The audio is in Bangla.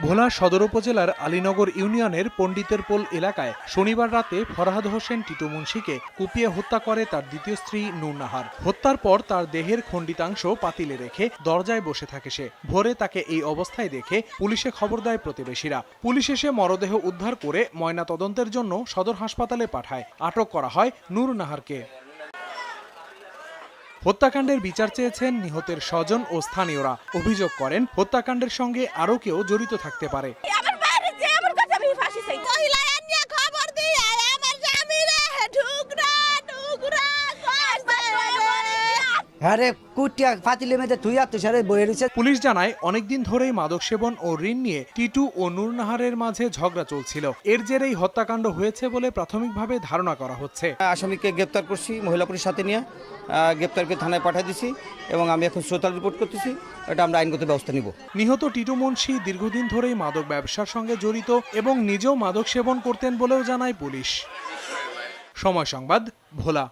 ভোলা সদর উপজেলার আলীনগর ইউনিয়নের পণ্ডিতেরপোল এলাকায় শনিবার রাতে ফরহাদ হোসেন টিটু মুন্সিকে কুপিয়ে হত্যা করে তার দ্বিতীয় স্ত্রী নূর নাহার। হত্যার পর তার দেহের খণ্ডিতাংশ পাতিলে রেখে দরজায় বসে থাকে সে। ভোরে তাকে এই অবস্থায় দেখে পুলিশে খবর দেয় প্রতিবেশীরা। পুলিশ এসে মরদেহ উদ্ধার করে ময়নাতদন্তের জন্য সদর হাসপাতালে পাঠায়। আটক করা হয় নূর নাহারকে। হত্যাকাণ্ডের বিচার চেয়েছেন নিহতের স্বজন ও স্থানীয়রা। অভিযোগ করেন হত্যাকাণ্ডের সঙ্গে আরও কেউ জড়িত থাকতে পারে। পুলিশ জানায় অনেকদিন ধরেই মাদক সেবন ও ঋণ নিয়ে টিটু ও নূর নাহারের মাঝে ঝগড়া চলছিল। এর জেরেই হত্যাকাণ্ড হয়েছে বলে প্রাথমিকভাবে ধারণা করা হচ্ছে। আসামিকে গ্রেপ্তার করছি, মহিলা পুলিশ সাথে নিয়ে গ্রেপ্তারকে থানায় পাঠিয়ে দিছি এবং আমি এখন সোশ্যাল রিপোর্ট করতেছি। এটা আমরা আইনগত ব্যবস্থা নিব। নিহত টিটু মুন্সি দীর্ঘদিন ধরেই মাদক ব্যবসার সঙ্গে জড়িত এবং নিজেও মাদক সেবন করতেন বলেও জানায় পুলিশ। সময় সংবাদ, ভোলা।